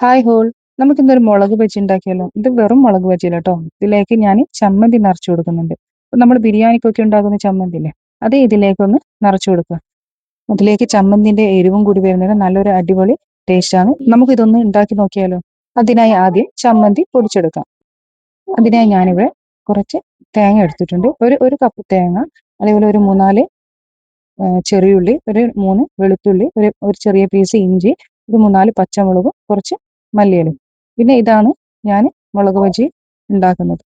Hi whole. നമുക്കിന്നൊരു മുളക് ബജി ഉണ്ടാക്കിയാലോ? ഇത് വെറും മുളക് ബജിയല്ല കേട്ടോ. ഇതിലേക്ക് ഞാൻ ചമ്മന്തി നിറച്ചു കൊടുക്കുന്നുണ്ട്. ഇപ്പൊ നമ്മൾ ബിരിയാണിക്കൊക്കെ ഉണ്ടാക്കുന്ന ചമ്മന്തി ഇല്ലേ, അത് ഇതിലേക്കൊന്ന് നിറച്ചു കൊടുക്കുക. അതിലേക്ക് ചമ്മന്തിന്റെ എരിവും കൂടി വരുന്നതിന് നല്ലൊരു അടിപൊളി ടേസ്റ്റ് ആണ്. നമുക്കിതൊന്ന് ഉണ്ടാക്കി നോക്കിയാലോ? അതിനായി ആദ്യം ചമ്മന്തി പൊടിച്ചെടുക്കാം. അതിനായി ഞാനിവിടെ കുറച്ച് തേങ്ങ എടുത്തിട്ടുണ്ട്. ഒരു കപ്പ് തേങ്ങ, അതേപോലെ ഒരു മൂന്നാല് ചെറിയുള്ളി, ഒരു 3 വെളുത്തുള്ളി, ഒരു ചെറിയ പീസ് ഇഞ്ചി, ഒരു 3-4 പച്ചമുളകും, കുറച്ച് മല്ലിയിലും. പിന്നെ ഇതാണ് ഞാൻ മുളക് ബജി ഉണ്ടാക്കുന്നത്.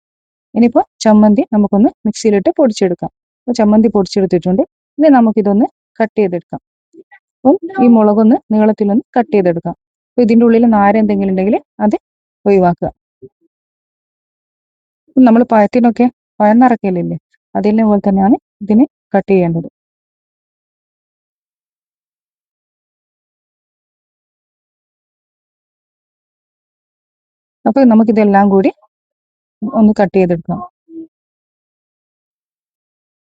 ഇനിയിപ്പോൾ ചമ്മന്തി നമുക്കൊന്ന് മിക്സിയിലിട്ട് പൊടിച്ചെടുക്കാം. അപ്പോൾ ചമ്മന്തി പൊടിച്ചെടുത്തിട്ടുണ്ട്. ഇനി നമുക്കിതൊന്ന് കട്ട് ചെയ്തെടുക്കാം. അപ്പം ഈ മുളകൊന്ന് നീളത്തിലൊന്ന് കട്ട് ചെയ്തെടുക്കാം. അപ്പോൾ ഇതിൻ്റെ ഉള്ളിൽ നാര് എന്തെങ്കിലും ഉണ്ടെങ്കിൽ അത് ഒഴിവാക്കുക. നമ്മൾ പഴത്തിനൊക്കെ പഴം നിറയ്ക്കലില്ലേ, അതിനെ പോലെ തന്നെയാണ് ഇതിന് കട്ട് ചെയ്യേണ്ടത്. അപ്പോൾ നമുക്കിതെല്ലാം കൂടി ഒന്ന് കട്ട് ചെയ്തെടുക്കാം.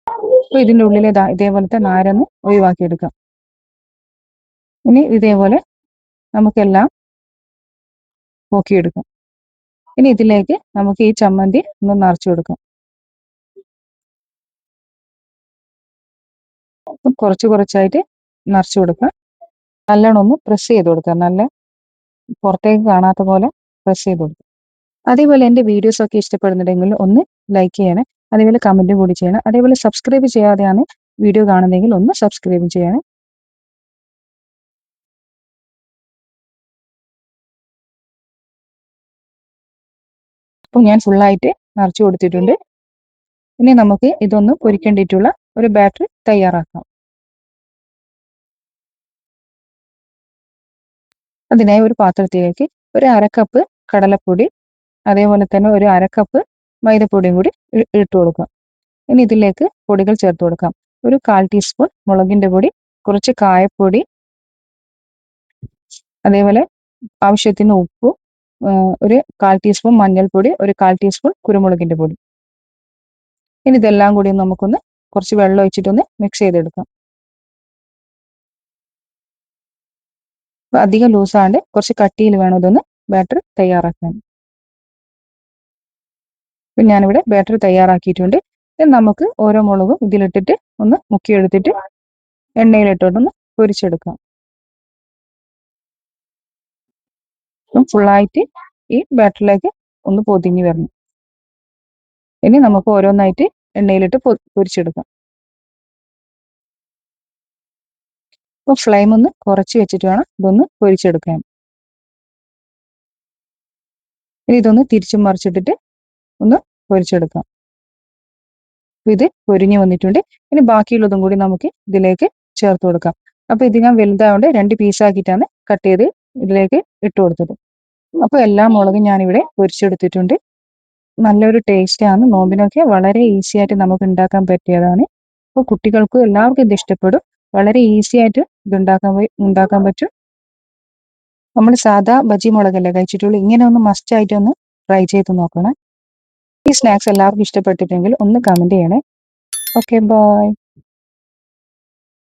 അപ്പോൾ ഇതിൻ്റെ ഉള്ളിൽ ഇതേപോലത്തെ നാരൊന്ന് ഒഴിവാക്കിയെടുക്കാം. ഇനി ഇതേപോലെ നമുക്കെല്ലാം പോക്കിയെടുക്കാം. ഇനി ഇതിലേക്ക് നമുക്ക് ഈ ചമ്മന്തി ഒന്ന് നിറച്ചു കൊടുക്കാം. അപ്പം കുറച്ച് കുറച്ചായിട്ട് നിറച്ചു കൊടുക്കുക. നല്ലോണം ഒന്ന് പ്രസ് ചെയ്ത് കൊടുക്കുക. നല്ല പുറത്തേക്ക് കാണാത്ത പോലെ പ്രസ് ചെയ്ത് കൊടുക്കുക. അതേപോലെ എൻ്റെ വീഡിയോസ് ഒക്കെ ഇഷ്ടപ്പെടുന്നുണ്ടെങ്കിൽ ഒന്ന് ലൈക്ക് ചെയ്യണേ, അതേപോലെ കമൻറ്റും കൂടി ചെയ്യണം. അതേപോലെ സബ്സ്ക്രൈബ് ചെയ്യാതെയാണ് വീഡിയോ കാണുന്നതെങ്കിൽ ഒന്ന് സബ്സ്ക്രൈബ് ചെയ്യണേ. അപ്പോൾ ഞാൻ ഫുള്ളായിട്ട് നിറച്ചു കൊടുത്തിട്ടുണ്ട്. ഇനി നമുക്ക് ഇതൊന്ന് പൊരിക്കേണ്ടിയിട്ടുള്ള ഒരു ബാറ്റർ തയ്യാറാക്കാം. അതിനായി ഒരു പാത്രത്തിലേക്ക് ഒരു അരക്കപ്പ് കടലപ്പൊടി, അതേപോലെ തന്നെ ഒരു അരക്കപ്പ് മൈദപ്പൊടിയും കൂടി ഇട്ട് കൊടുക്കാം. ഇനി ഇതിലേക്ക് പൊടികൾ ചേർത്ത് കൊടുക്കാം. ഒരു 1/4 ടീസ്പൂൺ മുളകിൻ്റെ പൊടി, കുറച്ച് കായപ്പൊടി, അതേപോലെ ആവശ്യത്തിന് ഉപ്പ്, ഒരു 1/4 ടീസ്പൂൺ മഞ്ഞൾപ്പൊടി, ഒരു 1/4 ടീസ്പൂൺ കുരുമുളകിൻ്റെ പൊടി. ഇനി ഇതെല്ലാം കൂടി നമുക്കൊന്ന് കുറച്ച് വെള്ളം ഒഴിച്ചിട്ടൊന്ന് മിക്സ് ചെയ്തെടുക്കാം. അധികം ലൂസാണ്ട് കുറച്ച് കട്ടിയിൽ വേണം ഇതൊന്ന് ബാറ്റർ തയ്യാറാക്കാൻ. ഇപ്പം ഞാനിവിടെ ബാറ്റർ തയ്യാറാക്കിയിട്ടുണ്ട്. നമുക്ക് ഓരോ മുളകും ഇതിലിട്ടിട്ട് ഒന്ന് മുക്കിയെടുത്തിട്ട് എണ്ണയിലിട്ടോട്ടൊന്ന് പൊരിച്ചെടുക്കാം. അപ്പം ഫുള്ളായിട്ട് ഈ ബാറ്ററിലേക്ക് ഒന്ന് പൊതിഞ്ഞ് വരണം. ഇനി നമുക്ക് ഓരോന്നായിട്ട് എണ്ണയിലിട്ട് പൊരിച്ചെടുക്കാം. അപ്പോൾ ഫ്ലെയിം ഒന്ന് കുറച്ച് വെച്ചിട്ട് വേണം ഇതൊന്ന് പൊരിച്ചെടുക്കാൻ. ഇനി ഇതൊന്ന് തിരിച്ചും മറിച്ചിട്ടിട്ട് ഒന്ന് പൊരിച്ചെടുക്കാം. ഇത് പൊരിഞ്ഞ് വന്നിട്ടുണ്ട്. ഇനി ബാക്കിയുള്ളതും കൂടി നമുക്ക് ഇതിലേക്ക് ചേർത്ത് കൊടുക്കാം. അപ്പോൾ ഇത് ഞാൻ വലുതായതുകൊണ്ട് 2 പീസാക്കിയിട്ടാണ് കട്ട് ചെയ്ത് ഇതിലേക്ക് ഇട്ട് കൊടുത്തത്. അപ്പോൾ എല്ലാ മുളകും ഞാനിവിടെ പൊരിച്ചെടുത്തിട്ടുണ്ട്. നല്ലൊരു ടേസ്റ്റാണ്. നോമ്പിനൊക്കെ വളരെ ഈസി ആയിട്ട് നമുക്ക് ഉണ്ടാക്കാൻ പറ്റിയതാണ്. അപ്പോൾ കുട്ടികൾക്കും എല്ലാവർക്കും ഇത് ഇഷ്ടപ്പെടും. വളരെ ഈസി ആയിട്ട് ഇത് ഉണ്ടാക്കാൻ പറ്റും. നമ്മൾ സാധാ ബജി മുളകല്ലേ കഴിച്ചിട്ടുള്ളൂ. ഇങ്ങനെ ഒന്ന് മസ്റ്റ് ആയിട്ട് ഒന്ന് ട്രൈ ചെയ്ത് നോക്കണം. ഈ സ്നാക്സ് എല്ലാവർക്കും ഇഷ്ടപ്പെട്ടിട്ടെങ്കിൽ ഒന്ന് കമൻറ്റ് ചെയ്യണേ. Okay, by.